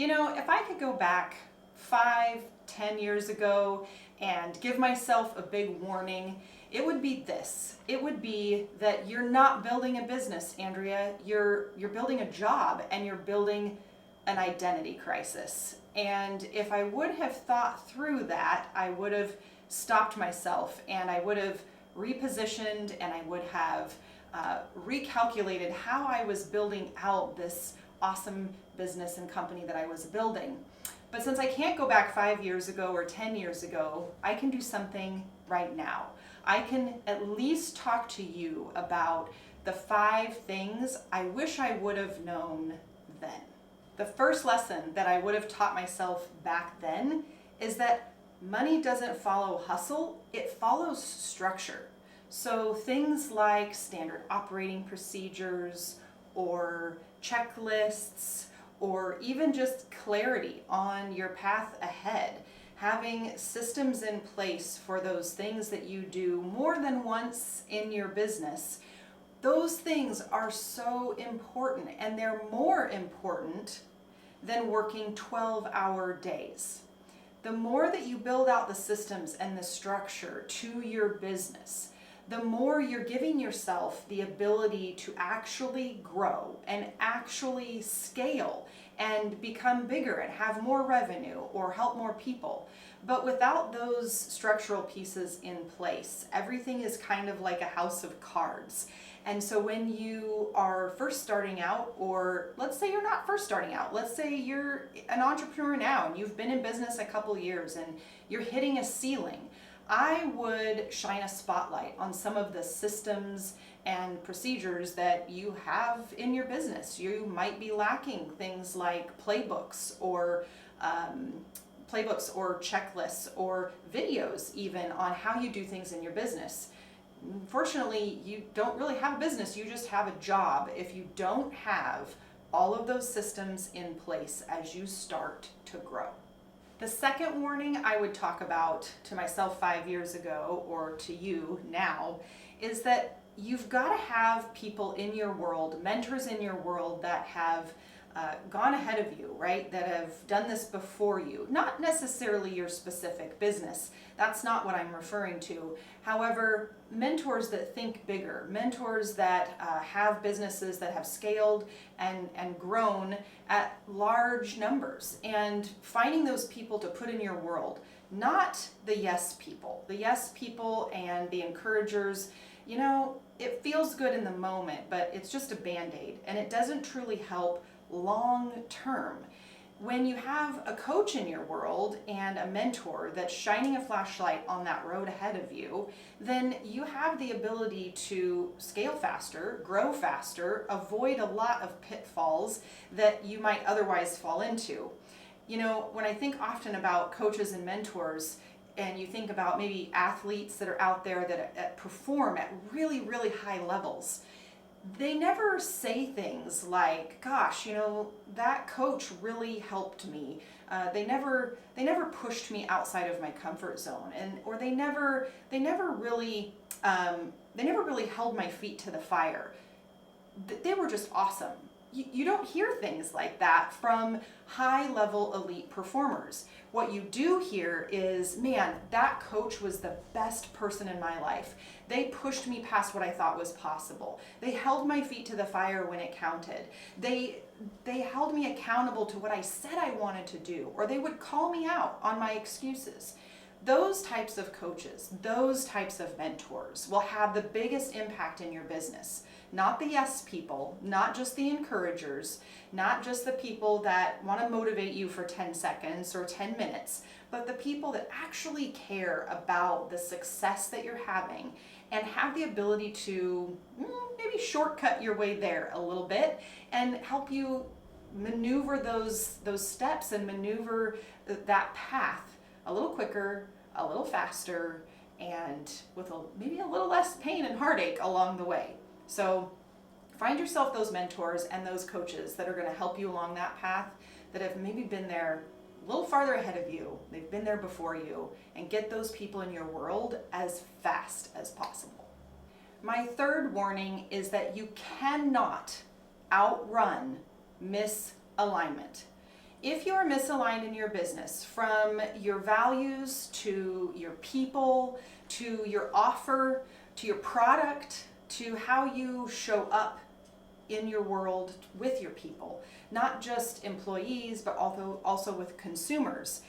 If I could go back 5, 10 years ago and give myself a big warning, it would be this. It would be that you're not building a business, Andrea. You're building a job, and you're building an identity crisis. And if I would have thought through that, I would have stopped myself, and I would have repositioned, and I would have recalculated how I was building out this awesome business and company that I was building. But since I can't go back 5 years ago or 10 years ago, I can do something right now. I can at least talk to you about the 5 things I wish I would have known then. The first lesson that I would have taught myself back then is that money doesn't follow hustle, it follows structure. So things like standard operating procedures or checklists, or even just clarity on your path ahead. Having systems in place for those things that you do more than once in your business, those things are so important, and they're more important than working 12-hour days. The more that you build out the systems and the structure to your business, the more you're giving yourself the ability to actually grow and actually scale and become bigger and have more revenue or help more people. But without those structural pieces in place, everything is kind of like a house of cards. And so when you are first starting out, or let's say you're not first starting out, let's say you're an entrepreneur now and you've been in business a couple years and you're hitting a ceiling, I would shine a spotlight on some of the systems and procedures that you have in your business. You might be lacking things like playbooks or checklists or videos even on how you do things in your business. Unfortunately, you don't really have a business, you just have a job if you don't have all of those systems in place as you start to grow. The second warning I would talk about to myself 5 years ago, or to you now, is that you've got to have people in your world, mentors in your world that have gone ahead of you, right? That have done this before you. Not necessarily your specific business. That's not what I'm referring to. However, mentors that think bigger, mentors that have businesses that have scaled and grown at large numbers, and finding those people to put in your world, not the yes people. The yes people and the encouragers, it feels good in the moment, but it's just a band-aid, and it doesn't truly help long term. When you have a coach in your world and a mentor that's shining a flashlight on that road ahead of you, then you have the ability to scale faster, grow faster, avoid a lot of pitfalls that you might otherwise fall into. When I think often about coaches and mentors, and you think about maybe athletes that are out there that perform at really, really high levels, they never say things like, gosh, that coach really helped me. They never pushed me outside of my comfort zone, or they never really held my feet to the fire. They were just awesome. You don't hear things like that from high-level elite performers. What you do hear is, man, that coach was the best person in my life. They pushed me past what I thought was possible. They held my feet to the fire when it counted. They held me accountable to what I said I wanted to do, or they would call me out on my excuses. Those types of coaches, those types of mentors will have the biggest impact in your business. Not the yes people, not just the encouragers, not just the people that want to motivate you for 10 seconds or 10 minutes, but the people that actually care about the success that you're having and have the ability to maybe shortcut your way there a little bit and help you maneuver those steps and maneuver that path a little quicker, a little faster, and with maybe a little less pain and heartache along the way. So find yourself those mentors and those coaches that are going to help you along that path, that have maybe been there a little farther ahead of you. They've been there before you, and get those people in your world as fast as possible. My third warning is that you cannot outrun misalignment. If you are misaligned in your business, from your values to your people, to your offer, to your product, to how you show up in your world with your people, not just employees, but also with consumers.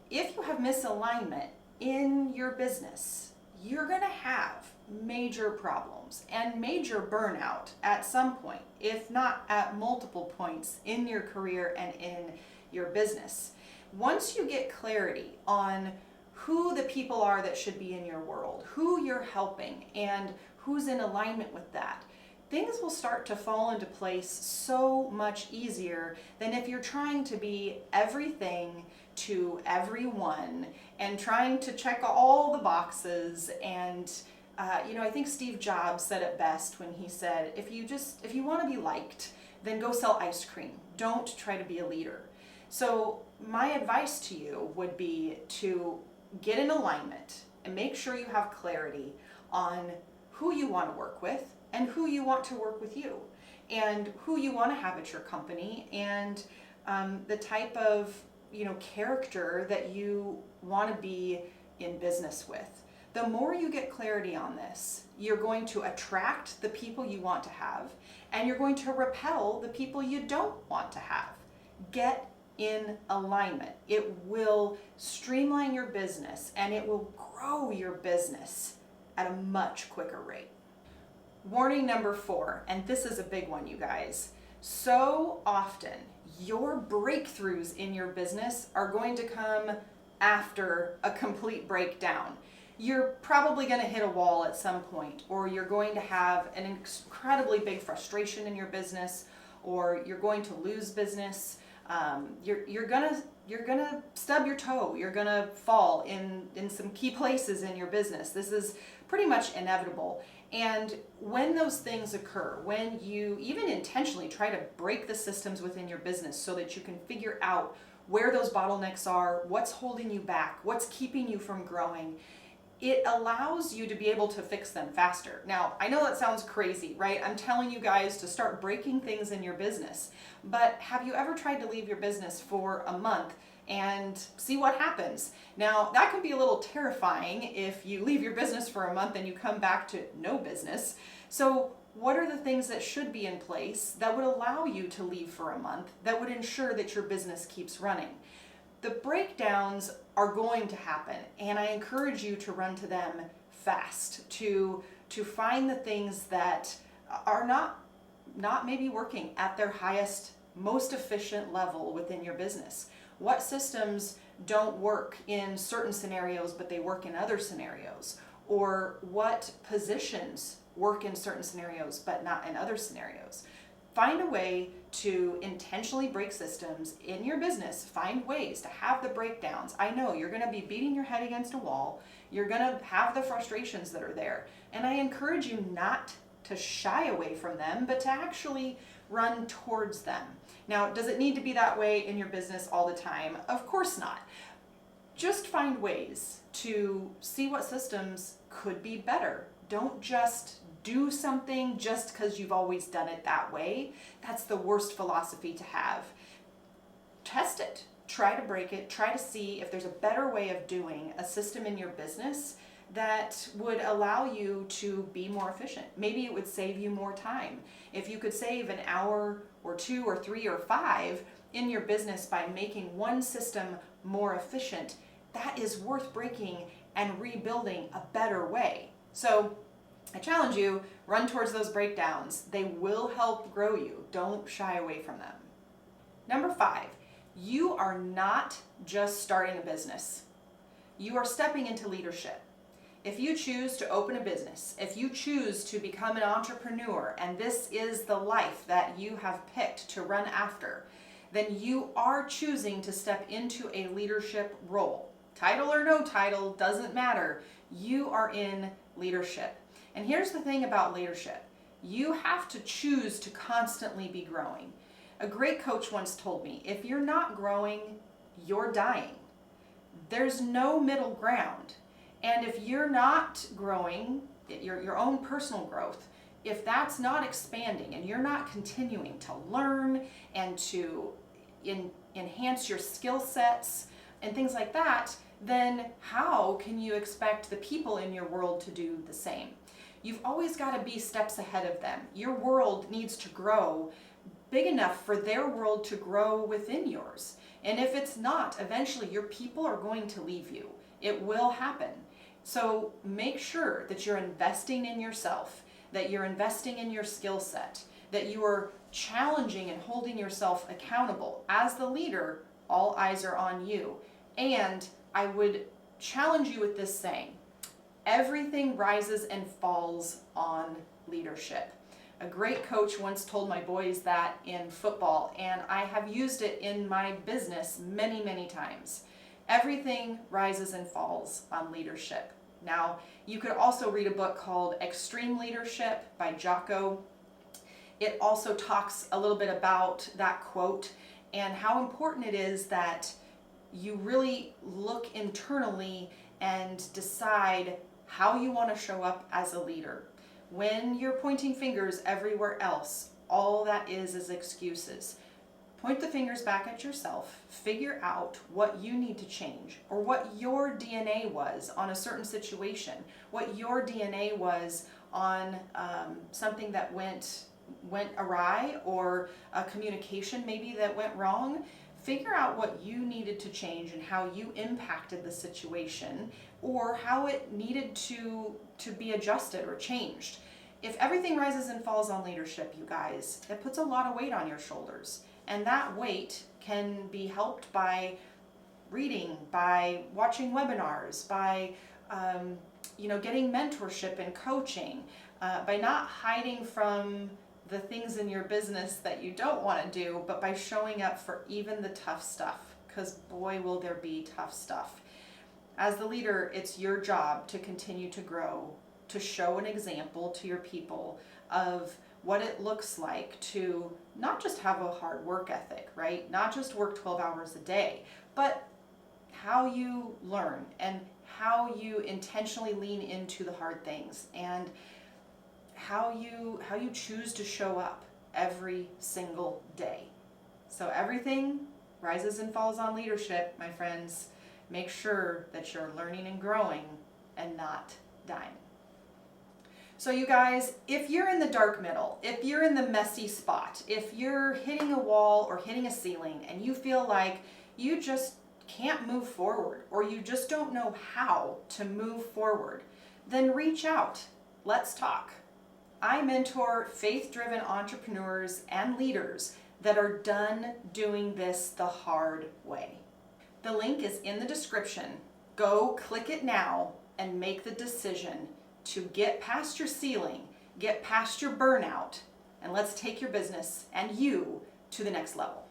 If you have misalignment in your business, you're going to have major problems and major burnout at some point, if not at multiple points in your career and in your business. Once you get clarity on who the people are that should be in your world, who you're helping, and who's in alignment with that, things will start to fall into place so much easier than if you're trying to be everything to everyone and trying to check all the boxes. And I think Steve Jobs said it best when he said, if you want to be liked, then go sell ice cream. Don't try to be a leader. So my advice to you would be to get in alignment and make sure you have clarity on who you want to work with and who you want to work with you, and who you want to have at your company, and the type of character that you want to be in business with. The more you get clarity on this, you're going to attract the people you want to have, and you're going to repel the people you don't want to have. Get in alignment. It will streamline your business, and it will grow your business at a much quicker rate. Warning number 4, and this is a big one, you guys. So often, your breakthroughs in your business are going to come after a complete breakdown. You're probably going to hit a wall at some point, or you're going to have an incredibly big frustration in your business, or you're going to lose business. You're gonna stub your toe. You're gonna fall in some key places in your business. This is pretty much inevitable. And when those things occur, when you even intentionally try to break the systems within your business so that you can figure out where those bottlenecks are, what's holding you back, what's keeping you from growing, it allows you to be able to fix them faster. Now, I know that sounds crazy, right? I'm telling you guys to start breaking things in your business, but have you ever tried to leave your business for a month and see what happens? Now, that can be a little terrifying if you leave your business for a month and you come back to no business. So what are the things that should be in place that would allow you to leave for a month, that would ensure that your business keeps running? The breakdowns are going to happen, and I encourage you to run to them fast, to find the things that are not maybe working at their highest, most efficient level within your business. What systems don't work in certain scenarios, but they work in other scenarios? Or what positions work in certain scenarios, but not in other scenarios? Find a way to intentionally break systems in your business. Find ways to have the breakdowns. I know you're going to be beating your head against a wall. You're going to have the frustrations that are there. And I encourage you not to shy away from them, but to actually run towards them. Now, does it need to be that way in your business all the time? Of course not. Just find ways to see what systems could be better. Don't just do something just because you've always done it that way. That's the worst philosophy to have. Test it. Try to break it. Try to see if there's a better way of doing a system in your business that would allow you to be more efficient. Maybe it would save you more time. If you could save an hour or 2 or 3 or 5 in your business by making one system more efficient, that is worth breaking and rebuilding a better way. So I challenge you, run towards those breakdowns. They will help grow you. Don't shy away from them. Number 5, you are not just starting a business. You are stepping into leadership. If you choose to open a business, if you choose to become an entrepreneur, and this is the life that you have picked to run after, then you are choosing to step into a leadership role. Title or no title, doesn't matter. You are in leadership. And here's the thing about leadership. You have to choose to constantly be growing. A great coach once told me, if you're not growing, you're dying. There's no middle ground. And if you're not growing, your own personal growth, if that's not expanding and you're not continuing to learn and to enhance your skill sets and things like that, then how can you expect the people in your world to do the same? You've always got to be steps ahead of them. Your world needs to grow big enough for their world to grow within yours. And if it's not, eventually your people are going to leave you. It will happen. So make sure that you're investing in yourself, that you're investing in your skill set, that you are challenging and holding yourself accountable. As the leader, all eyes are on you. And I would challenge you with this saying: everything rises and falls on leadership. A great coach once told my boys that in football, and I have used it in my business many, many times. Everything rises and falls on leadership. Now, you could also read a book called Extreme Leadership by Jocko. It also talks a little bit about that quote and how important it is that you really look internally and decide how you want to show up as a leader. When you're pointing fingers everywhere else, all that is excuses. Point the fingers back at yourself, figure out what you need to change, or what your DNA was on a certain situation, what your DNA was on something that went awry, or a communication maybe that went wrong. Figure out what you needed to change and how you impacted the situation, or how it needed to be adjusted or changed. If everything rises and falls on leadership, you guys, it puts a lot of weight on your shoulders. And that weight can be helped by reading, by watching webinars, by getting mentorship and coaching, by not hiding from the things in your business that you don't want to do, but by showing up for even the tough stuff, because boy, will there be tough stuff. As the leader, it's your job to continue to grow, to show an example to your people of what it looks like to not just have a hard work ethic, right? Not just work 12 hours a day, but how you learn and how you intentionally lean into the hard things, and how you choose to show up every single day. So everything rises and falls on leadership, my friends. Make sure that you're learning and growing and not dying. So you guys, if you're in the dark middle, if you're in the messy spot, if you're hitting a wall or hitting a ceiling and you feel like you just can't move forward, or you just don't know how to move forward, then reach out. Let's talk. I mentor faith-driven entrepreneurs and leaders that are done doing this the hard way. The link is in the description. Go click it now and make the decision to get past your ceiling, get past your burnout, and let's take your business and you to the next level.